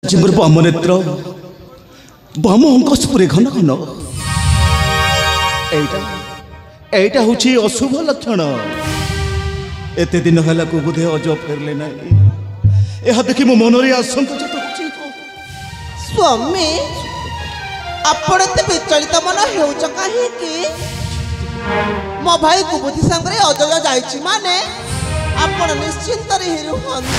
जीवर balm नेत्र balm अंकस्पुरे घन घन एटा हूँ अशुभ लक्षण। एते दिन है बोधे अज फेरले ना यह देखी मो मन आशंका स्वामी आपण एते विचलित मन हेउच काहे कि मो भाई कुबुद्धि संगे अजय जाइछि माने आपण निश्चिंत रही रुहंतु।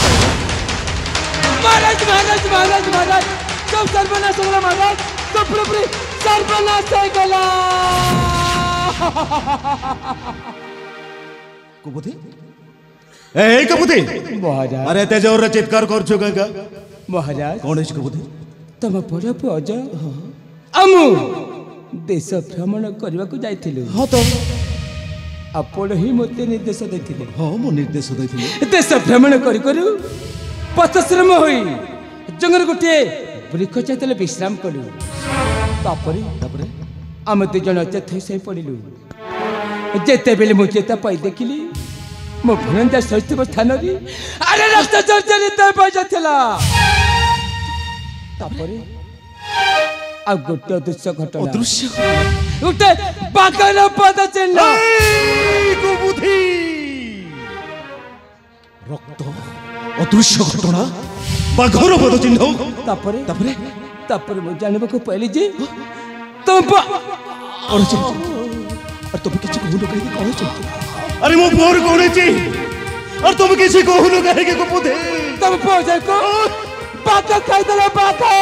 महाराज महाराज महाराज महाराज सब सर्वनाश हो गला महाराज सब पूरी सर्वनाश हो गला। कुबुद्धि ए कुबुद्धि महाराज अरे ते जोर चित्कार करछु का महाराज कौन है कुबुद्धि तम बड़ पुଅ अजय आमु देश भ्रमण करने को जाइथिलु। हाँ तो आपण ही मते निर्देश देथिले। हाँ मो निर्देश देथिले देश भ्रमण करी करू पथश्रम होई जंगल गोटे वृक्ष चातले विश्राम कलु। तापरे आम दु जन अचेत होई पड़िलु। जेते बेले मु चेता पाई देखिली मो भणंजा सहित स्थान रे अरे रक्त जर्जरित बजा थिला। तापरे आ गोटे अदृश्य घटना अदृश्य गोटे बाकर पद चिन्ह कुबुद्धि रक्त अदृश्य घटना बाघर पद चिन्ह तापरे तापरे तापरे मु जानबा को पहली जे तुम और तुम किसी कहून कहीं कौन चलते अरे मो बोर कौन ची और तुम किसी कहून कहीं के कुबुद्धि तुम पहुंचे को बाका खाई दला बाका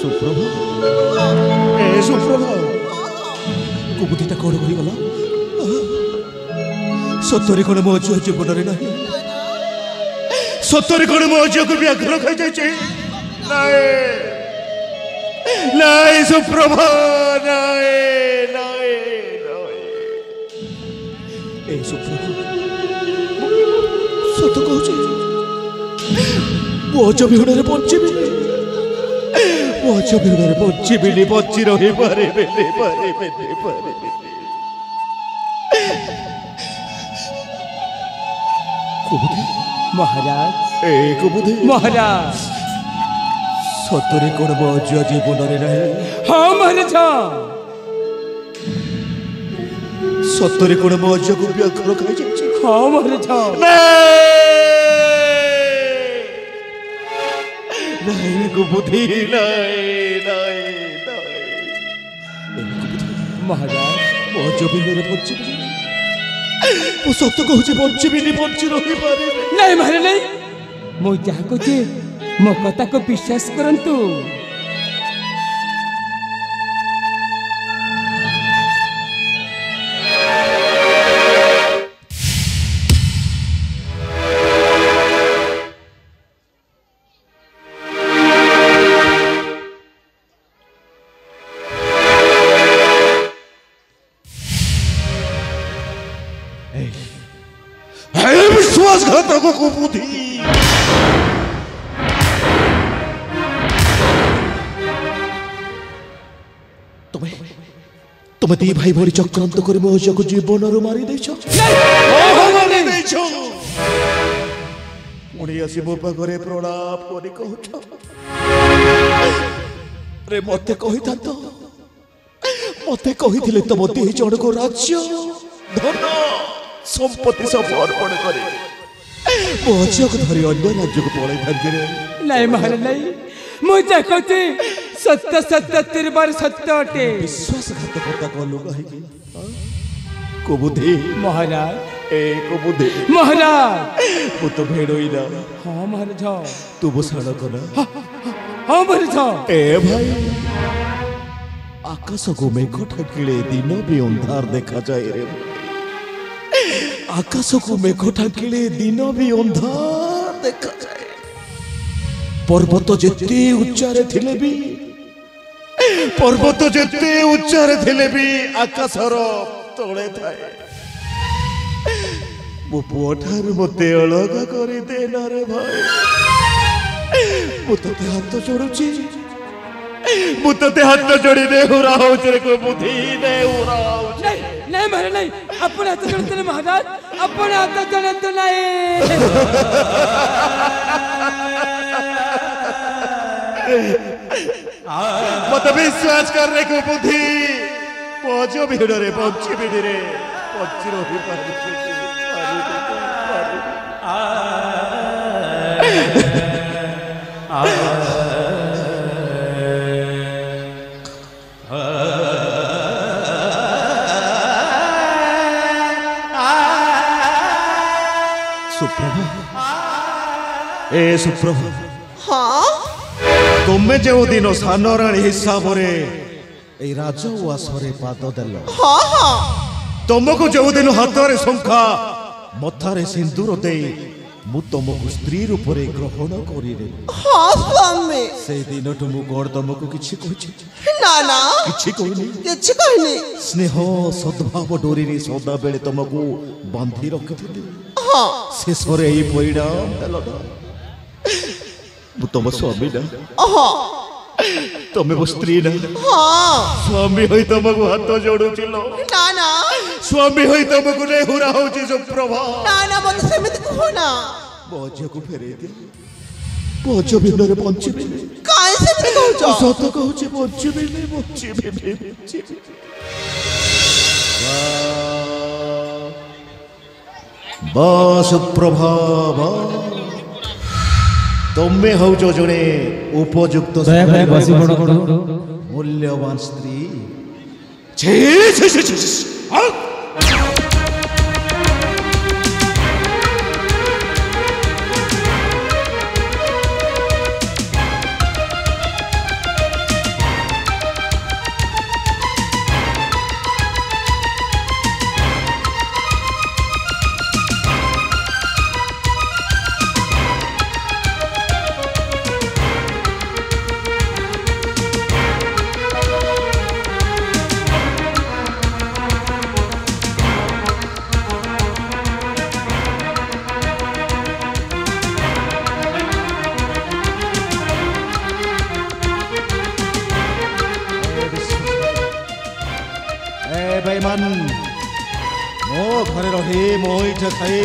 सुप्रभा कुबुद्धिटा कौन गला सतरे कौन मो झील जीवन में ना सतरे कौन मो झील को व्याघ्र खाई जाए नाई सुप्रभा सत कहूँ मो अज विहन बचीबी बच्ची बच्ची रही पारे महाराज ए कुबुद्धि महाराज सतरे कौन मो अज जीवन में ना हाँ महाराज सतरे कौन मो अज को व्याघ्र खाई जाए हाँ महाराज नहीं कुबुद्धि महाराज मो जमीन बच्ची मो सत कहूँ बच्ची बच्ची रही पारे नहीं महाराज नहीं मु जहाँ कहे मो कथा को विश्वास करंतु। विश्वासघातक कुबुद्धि तुम्हें दी भाई भरी चक्रांत कर मो अज को जीवन मारी पुणी आसी मो पाखे प्रणाम कर रे मते कही था मते कही तुम दी जन को राज्य धन संपत्ति सब अर्पण करे मो अज को धरी अन्य राज्य को पड़े था नहीं महाराज नहीं मुझे कहते सत्य सत्य तिरबार सत्य अटे विश्वासघातकता कलु कहीं कुबुद्धि महाराज ए कुबुद्धि महाराज मु तो भेड़ोई ना हाँ महाराज तू बसाण कला हाँ महाराज ए भाई आकाश को मेघ ठाकिले दिन भी अंधार देखा जाए रे आकाश को मेघ ठाकिले दिन भी अंधार देखा जाए पर्वत जेते उच्चारे थिले भी पर्वत जेते उच्चारे थिले भी आकाशर तळे थाए ମୋ ପୁଅଠାରୁ ମୋତେ ଅଲଗା କରିଦେ ନା ରେ ଭାଇ। ମୁଁ ତତେ ହାତ ଯୋଡୁଛି, ମୁଁ ତତେ ହାତ ଯୋଡି ନେହୁରା ହଉଛି ରେ ବୁଦ୍ଧି ନେହୁରା ହଉଛି। नहीं मारे नहीं अपने हाथ जोड़ते नहीं महाराज, अपने हाथ जोड़ते नहीं। मत विश्वास करने को बुद्धि पहुंचो भिड़ रे पहुंची भिड़ रे पहुंची रही सुप्रभा ए सुप्रभा हाँ तुम्हें जो दिन सानराणी हिसाब रे राजउआसरे पाद देल हाँ हाँ तुमको जो दिन हाथ रे शंखा मथारे सिंदूर दे मु तुमको स्त्री रूप रे ग्रहण करी रे हाँ स्वामी से दिन तुम गड़ तुमको किछि कहछि ना ना किछि कहनी किछि कहनी स्नेह सद्भाव डोरी रे सदा बेले तुमको बांधी रखिथिली हाँ शेष रे एई परिणाम देल मु तुम स्वामी ना हाँ तुम्हें वो स्त्री ना हाँ स्वामी होई तुमको हाथ जोड़ुचिलो ना ना स्वामी होई तुमको नेहुरा होची सुप्रभा ना ना मत सेमित कहो ना बौझ को फेरे दे बौझ बिनरे पंचमी काहे सेमित कहउछ सत कहउछि पंचमी बा सुप्रभा बा तुम्हें हौ जो जने उपयुक्त मूल्यवान स्त्री छे छे छे छे बेईमान मो घरे रही मो इठे खाई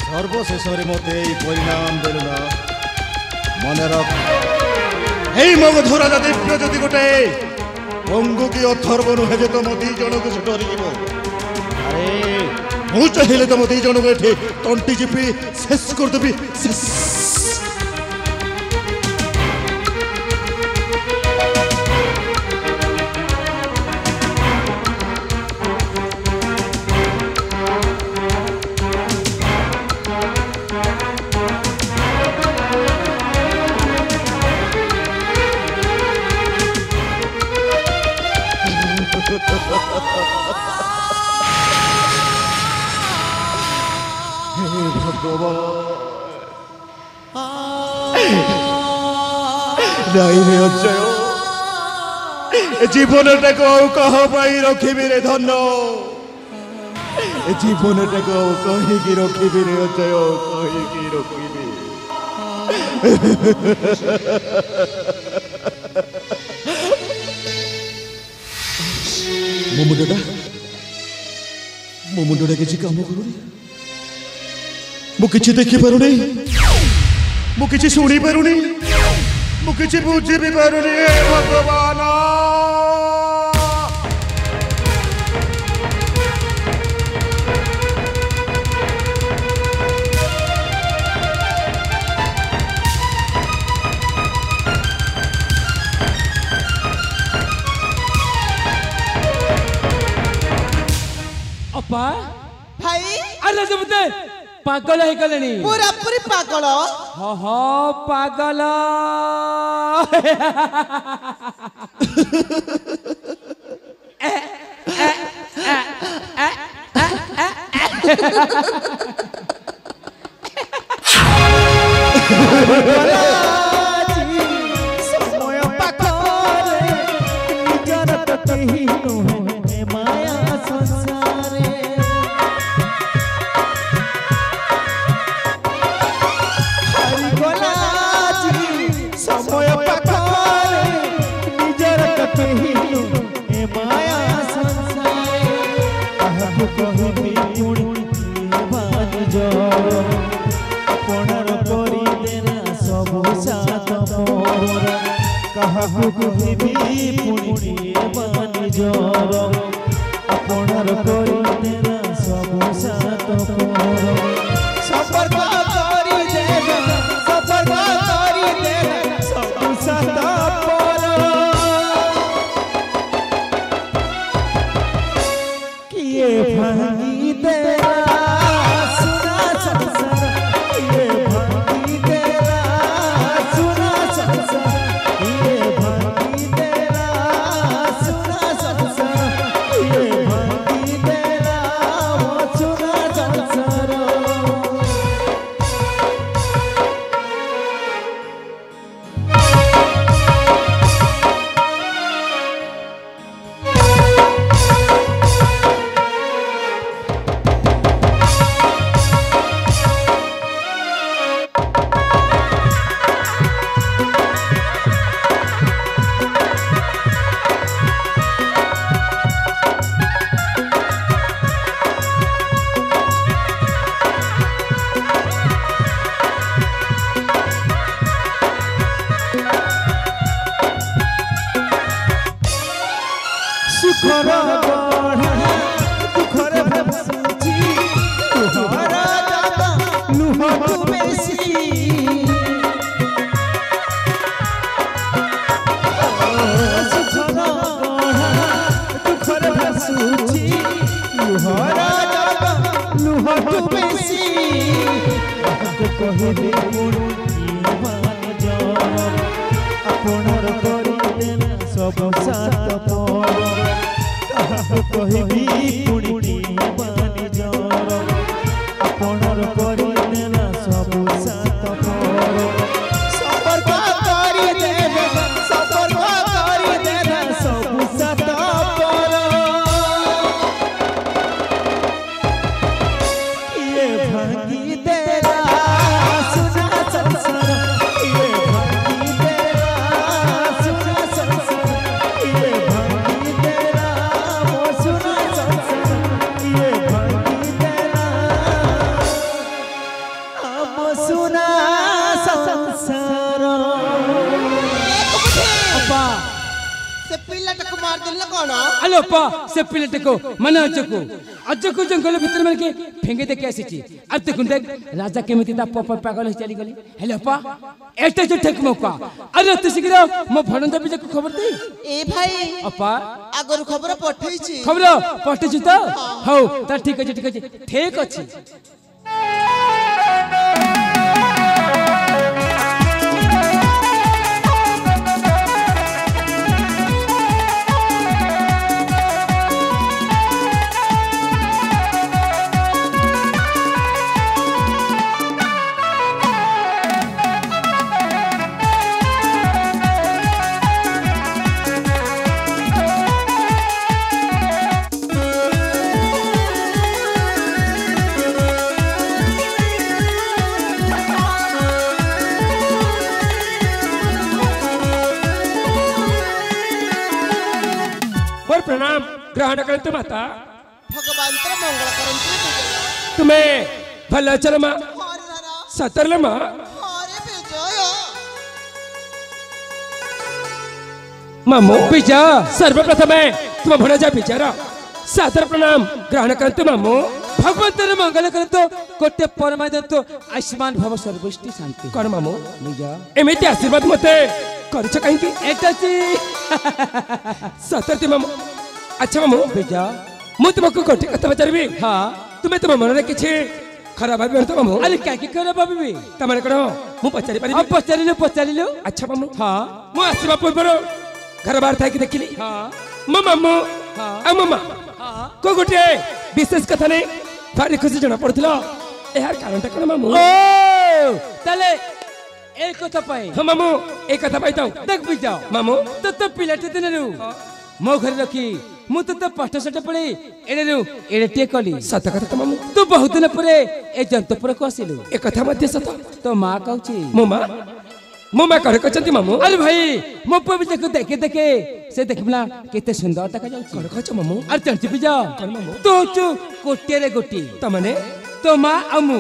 सर्वशेष मत परिणाम देलुना मन रख मग धरा दिव्य जदि गोटे पंगु की अथर्व नुहे जे तुम दी जन को डरी अरे मु चाहिए तुम दी जन को ये तंटी चिपी शेष करदेवी शेष जीवन टाक कह पाई रखी रे धन जीवन टाक कहीकि रखी रे अजय कहीकि रखी मो मुंडा किसी काम करूनी मु किछि देखि पारुनी मु किछि सुनी पारुनी मु किछि बुझी भी पारुनी हे भगवान अपा भाई अरे जबते पागल है कलनी पूरा पूरी पागल हाँ हाँ पागल समय पाखरे निजर तो केही नुहे माया संसारे केही ए माया संसार काहाकु कहिबी पुणी बान जर अपनार करी देना सबु साथ मोर काहाकु कहिबी पुणी बान जर अपनार करी देना सबु साथ मोर संपर्क करी देना सबु साथ मोर किए भांगी तेरा सुना संसार किए भांगी तेरा सुना संसार किए भांगी तेरा सुना संसार किए भांगी तेरा वो सुना संसार सुखर गढ़ा दुखर भसुची तुहरा दादा लुह तू बेसी सुखर गढ़ा दुखर भसुची तुहरा दादा लुह तू बेसी कहबे पुणी बान जर अपनार करी देना सब साथ मोर कहबी पुणी बानी जर अपनार करी देना सबु साथ मोर संपर्क करी देना सबु साथ मोर ये भांगी तेरा सुना संसार ये भांगी तेरा सुना संसार ये भांगी तेरा वो सुना संसार ये भांगी तेरा हम सुना संसार अप्पा से पिल्लाटକୁ मारदिल ना कोन अलो अप्पा से पिलटको मन अजको जंगल भीतर मन के फेंगे दे के आसीची अब ते गुंडे राजा केमिति ता पप पागल चली गली हेलो अप्पा एटे जो ठेक मौका अरे तू शीघ्र मो भणंदा बिजे को खबर दे ए भाई अप्पा आगर खबर पठैछि खबर पठेछु त हौ त ठीक अछि ठीक अछि प्रणाम ग्रहण करंतु माता भगवान तर मंगल करंतु तुम्हें भला चल मां हरे हरा सतरल मां हरे विजय मामू विजय सर्वप्रथम तुम भणजा विचार सादर प्रणाम ग्रहण करंतु मामू भगवंतर मंगल करतो कोटे परमादत्तो आयुष्मान भव सर्वष्टि शांति कौन मामू निजा एमिति आशीर्वाद मते करछ कहीं की एटाची सतरती मामू अच्छा मामू बेजा मु तुमको कोठी कथा पचारबी हां तुम्हें तुम मन रे किछि खराब भाबी तो मामू अरे क्या की करे बाबी तमरे कण मु पचारि पारि अब पचारिलो अच्छा मामू हां मु आसीबा पूर्व घर बाहर थाकी देखिली हां मो मामू हां आ मामा हां को गोटे विशेष कथा नहीं भारी खुशी जना पड़थिलो एहार कारणटा कण मामू ओ तले एक कथा पाए हाँ मामू एक कथा पाइताऊ देख बिजा मामू तो पिलाटे दिनरु मो घर रखी मु तो पाठ साठ पढ़ी एड़ेरु एड़ेटे कली सत कथा तो मामू तू बहुत दिन परे ए जंतपुर को आसिलु एक कथा मध्य सत तो माँ कहूची मो माँ मो मा कर कहते मामू अरे भाई मो पुआ बीजा को देखे देखे से देखला केते सुंदर देखा जाउची कर कहछ मामू अरे चलची बीजा कर मामू तो चु कोटिया रे गोटी त माने तो माँ अमु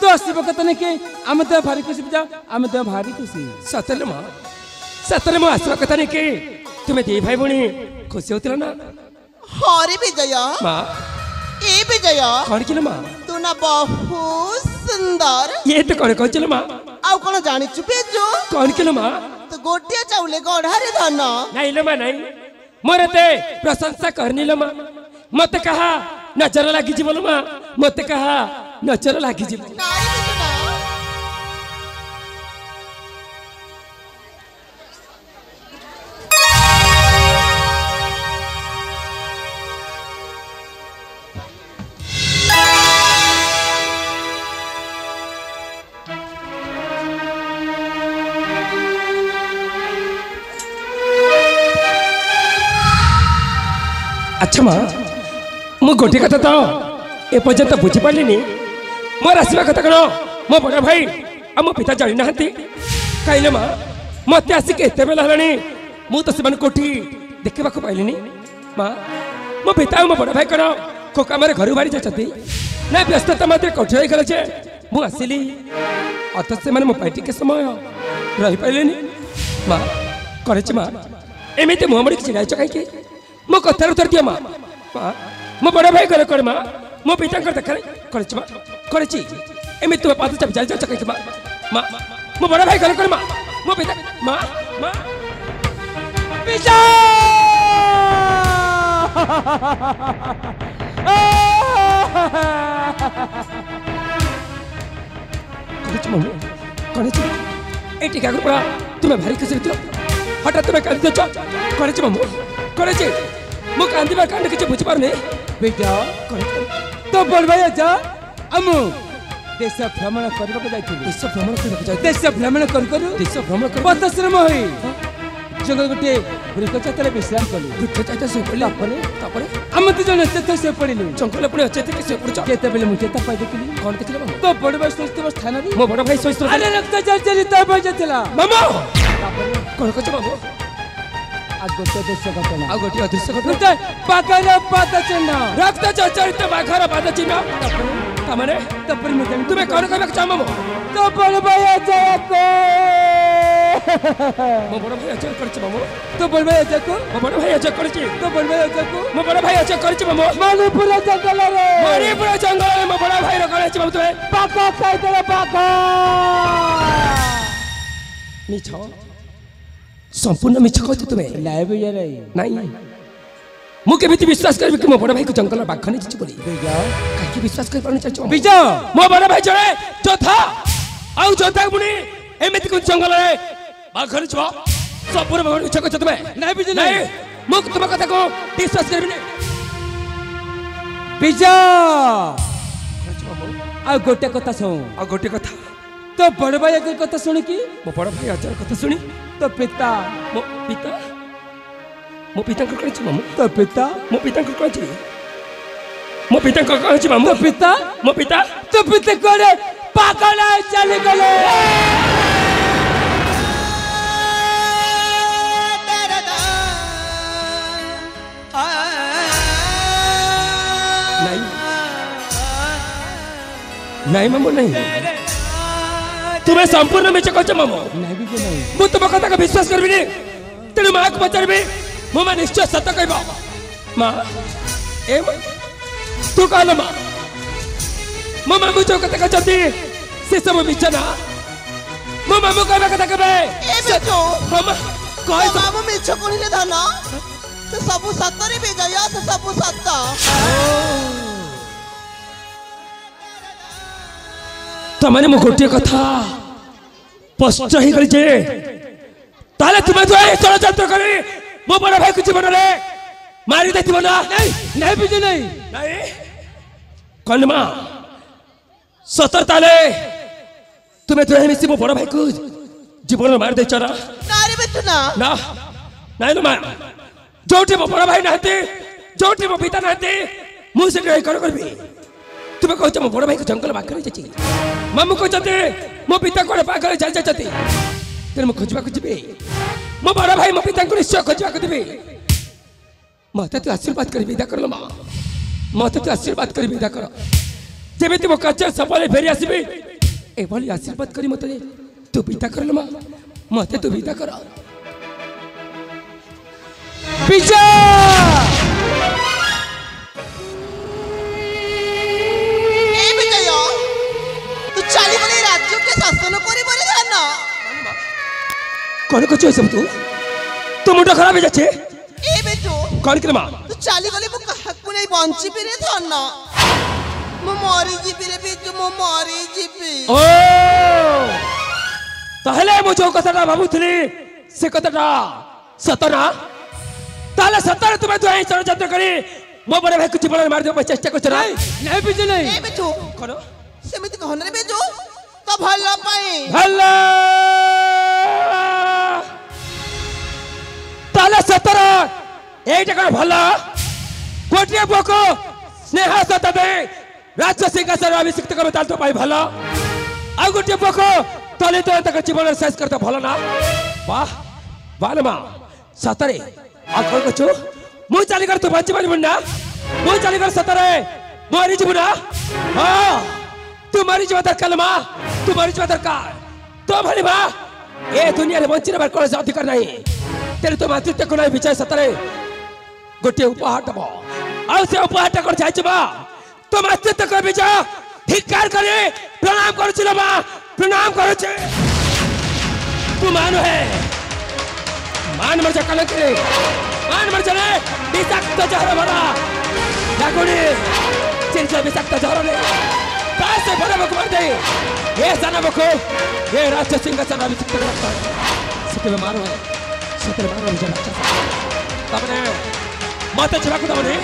तो आसिब कत नहीं कि आम तो भारी खुशी पूजा आम तो भारी खुशी सतरे मो आसवा कथा नहीं कि तुम्हें दी भाई भणी खुशी होतिला ना हरे विजय मां ए विजय कौन किलो मां तू ना बहुत सुंदर ये तो कौन कहल मां आउ कौन जानी चुपे जो कौन किलो मां तो गोटिया चाउले गढ़ारे धन नहीं लो मां नहीं मोरे ते प्रशंसा करनी लो मां मत कहा नजर लागी जीवल मां मत कहा नजर लागी जीव नारी बिना अच्छा मां मु गोटे कथा तो ए पर्यंत बुझी पारलिनी मोर आसवा कथा कण मो बड़ भाई आ मो पिता जानी नाहंती कहिले मां मते आसिक एते बेला हलानी मु तो सेमान कोठी देखबाको पाइलिनी मां मो पिता आ मो बड़ भाई कण कोका मारे घर बारी जाचती ना व्यस्तता मात्र कोठी होई गले जे मु आसिली अत से माने मो पाइटी के समय रही पाइलिनी मां करेछ मां एमिते मो हमर किछ नाइ चकाई के मो कथार उत्तर दिया मां मां मो बड़ भाई करे कर मां मो पिता कर देख करेछ मां करेछि एमि तू पाद चप जाल चकाई मां मां मो बड़ भाई करे कर मां मो पिता मां मां पिता करेछ मम्मी करेछ ए टिका कर पड़ा तुम्हें भारी खुशी दियो हठात तुम्हें कांदी छ करेछ मम्मी करेछ मो कांदी कांड किछ बुझी पारने बेटा तो बड़ भाई जा अमु देश भ्रमण करबा को जाइथिलु देश भ्रमण करबा जाय देश भ्रमण कर देश भ्रमण कर पतश्रम होई जंगल गुटे वृक्षचातले विश्राम कलु वृक्षचात से पड़ला तापरे हम तो जन चेत से पड़िलु जंगल पड़े अचेत के से पड़ केते बेले मुझे त पाइ देखिली कौन देखले मामा तो बड़ भाई स्वस्थ स्थान रे मो बड़ भाई सोइस अरे रक्त जर्जरी त भइ जतला मामा कौन कछ मामा आ गोटे देश घटना आ गोटे अदृश्य घटना गुटे बागर पाद चिन्ह रक्त चरित बाघर पाद चिन्ह तमने तपर मुझे तुम्हें कौन कहबा चाह मामा तो बड़ भाई जय को मो बड़ भाई अचर करछ मामा तो बड़ भाई जय को मो बड़ भाई अचर करछ तो बड़ भाई जय को मो बड़ भाई अचर करछ मामा मालूपुर जंगल रे मणिपुर जंगल में मो बड़ भाई रो करछ मामा तुम्हें पाका खाई दे पाका मिछ संपूर्ण मिछ कहते तुम्हें लाइव रे नहीं मु केमिति विश्वास करबी कि मो बड़ भाई को जंगल बाखने जिछ बोली बेजा काकी विश्वास कर पानु चाहछ बिजा मो बड़ भाई जरे जोथा आउ जोथा मुनी एमिति को जंगल रे बाखने छ संपूर्ण भवन मिछ कहते तुम्हें नहीं बिजा नहीं मु तुम कथा को विश्वास करबी नहीं बिजा आ गोटे कथा सुन आ गोटे कथा तो बड़ भाई के कथा सुन की मो बड़ भाई अचर कथा सुनी तो पिता मो पिता को कहछ मामू तो पिता मो पिता को कहछ मो पिता को कहछ मामू तो पिता मो पिता तो पिता करे पागल है चले गले नहीं नहीं मामू नहीं तुम्हें संपूर्ण मिछ कहछ मामू नहीं भी नहीं मु तुम कथा को विश्वास करबी नहीं तेरे मां को पचारबी मो मां निश्चय सत्य कहबा मां ए मां तू कहल मां मो मामू जो कथा कहती से सब मिछ ना मो मामू कहबा कथा कहबे ए बेटो मामा तो कह मामू मिछ कोनिले धन से सब सतरे विजय से सब सत्य तमाने मो गोटे कथा स्पष्ट ही गली जे ताले तुम्हें जो है चलचित्र करी मो बड़ भाई को जीवन रे मारी देथिबो ना नहीं नहीं भी नहीं नहीं कनमा सतर ताले तुम्हें जो है मिसी मो बड़ भाई को जीवन मार दे चरा नारी बेटो ना ना नहीं लो मां जोटी मो बड़ भाई नहते जोटी मो पिता नहते मु से रही करबी तुम्हें कहछ मो बड़ भाई को जंगल बाखरे जाची मामू कहते मो पिता कोड़े पाखरे चल जाती तेरे मुझे खोजवा जी मो बड़ भाई मो पिता निश्चय खोजवा देवी मत तू आशीर्वाद कर विदा कर माँ मत तू आशीर्वाद कर विदा कर जब मो कार्य सफल फेरी आसबि एभली आशीर्वाद कर मत तू विदा कर माँ मत तू विदा कर विजय शासन कौन कुछ सब तू मुंड खराब हो जाछे ए बेटू कौन के मां तू चली गली मु काहकु नै बंची पिरे धन मु मरी जीबी रे बेटू मु मरी जीबी ओ ताहले मु जो कथाटा भाबुथली से कथाटा सतना ताले सतरे तुमे दुआई षडयंत्र करी मो बड़े भाई कुछ बड़ा मार दे चेष्टा करछ नहीं बिजू नहीं ए बेटू करो सेमिति कहन रे बेटू तो भला पाई भला ताले सतरा एटा कर भला कोटिया बोको स्नेह सत दे राज्य सिंहासन अभिषिक्त कर ताल तो पाई भला आ गोटे बोको तले तो तक जीवन शेष करता भला ना वाह बालमा सतरे आ कोन कछु मु चाली कर तू बच्चे मारी मुन्ना मु चाली कर सतरे मारी जीवना हां तू मारी जीव दरकार मां तू मारी जीव दरकार तो भली मां ए दुनिया रे बंचिर बार कोन अधिकार नहीं तेरे तो मातृत्व को नहीं विजय सतरे गोटे उपहार दब आ से उपहार कर जाय बा तो मातृत्व को विजय धिक्कार करे प्रणाम करू लो मां प्रणाम करू छे तू मान है मान मर जा कलंक रे मान मर जा विषाक्त जहर भरा लागुनी चिंचा विषाक्त जहर ले कासे भरा बक मार दे ये जाना बको ये राष्ट्र सिंहासन अभिषिक्त करता सते मारो है सतरे मारो मुझे तमने मत छबाकु तमने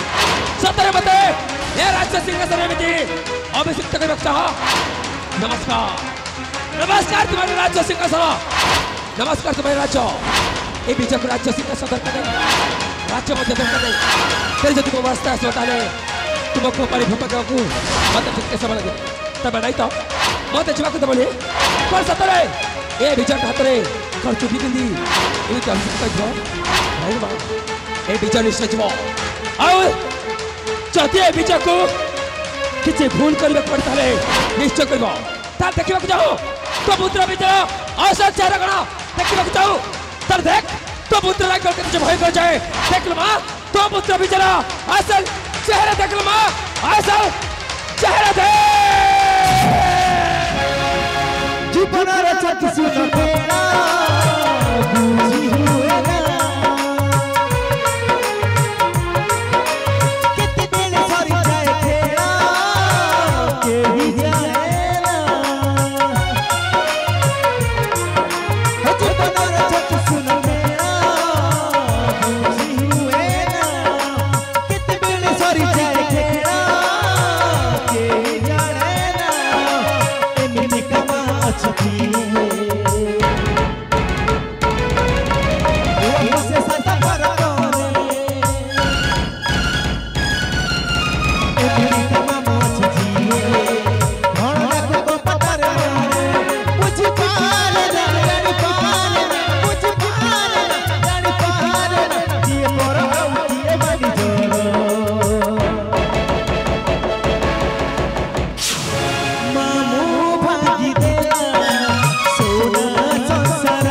सतरे मते ये राज्य सिंहासन अभिषिक्त करबा चाह नमस्कार नमस्कार तुम्हारे राज्य सिंहासन नमस्कार तुम्हारे राज्य ए बीच को राज्य सिंहासन दरकार राज्य मध्य दरकार तेरे जो तुम वास्ता सोताले तुमको पारी भूपा को मत ठीक समय लगे तब नहीं तो मत छबाकु तमने कोन सतरे ए बीच हाथ रे कर चुकी बिंदी ए काम से जो भाई बा ए बीच निश्चय जो आओ चते ए बीच को किसी भूल करबे पड़ता है निश्चय करबो ता देखिबा जाओ तो पुत्र भीतर औसत चेहरा गण देखिबा जाओ तर देख तो पुत्र लाग करके तुझे भय कर जाए देख लो मां तो पुत्र भीतर असल चेहरा देख लो मां असल चेहरा दे जीवन रचत सुन तेरा बूझी हुए ना कितने दिन सरी जाए तेरा के ही जाए ना जीवन रचत सुन तेरा बूझी हुए ना कितने दिन सरी जाए तेरा के ही जाए ना एमिनी कमा अच्छी से सता पर एमिनी कमा अच्छी भण को पतर कुछ पार जानी पार कुछ पार जानी पार ये पर ये बनी जो मामू भागी देला सोना संसार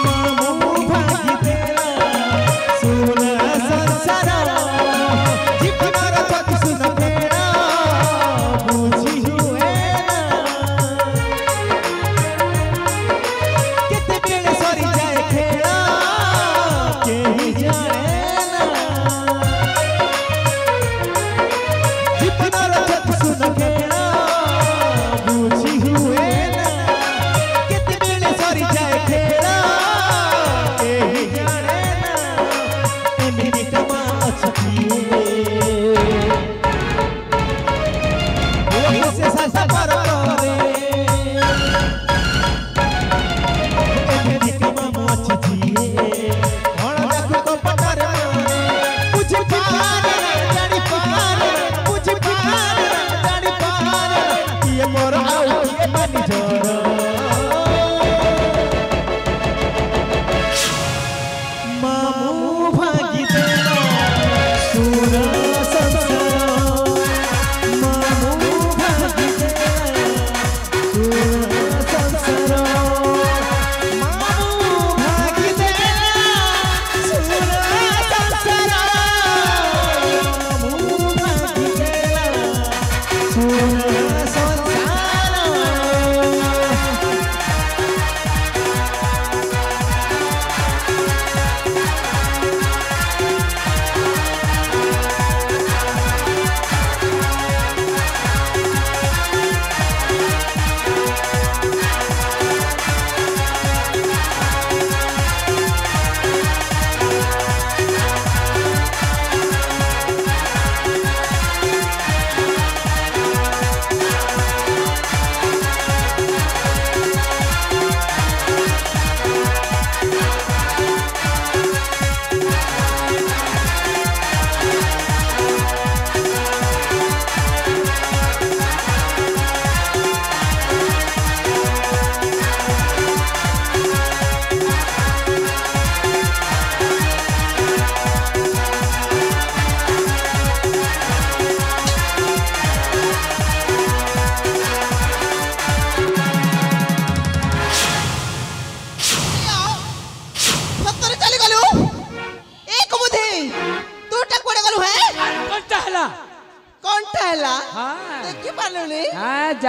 मामू भागी देला सोना संसार जीवन रचत सुन तेरा बूझी हुए ना कितने बेले सरी जाए खेला के ही जाए ना जीवन रचत सुन तेरा बूझी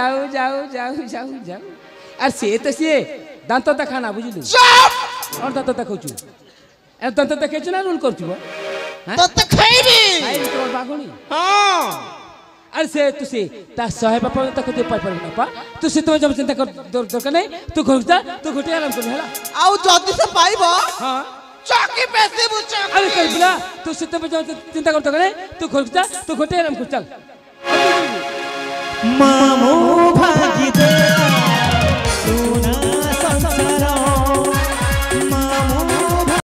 যাও যাও যাও যাও যাও আর সে তো সে দান্ত দেখা না বুঝলু আর দান্ত দেখাউছু আর দান্ত দেখাইছু না রুল করছু হ্যাঁ তোতে খাইবি খাইবি তোর বাগুনি হ্যাঁ আর সে তু সে তা সহে বাপা তাকে দিয়ে পাই পারবি না পা তু সে তোমার জব চিন্তা কর দরকার নাই তু ঘর যা তু ঘটে আরাম করবি হেলা আউ যদি সে পাইব হ্যাঁ চকি পেছি বুঝছ अरे कर बिला तू सिद्धम पे चिंता करता करे तू खोल जा तू खोटे आराम कर चल मामो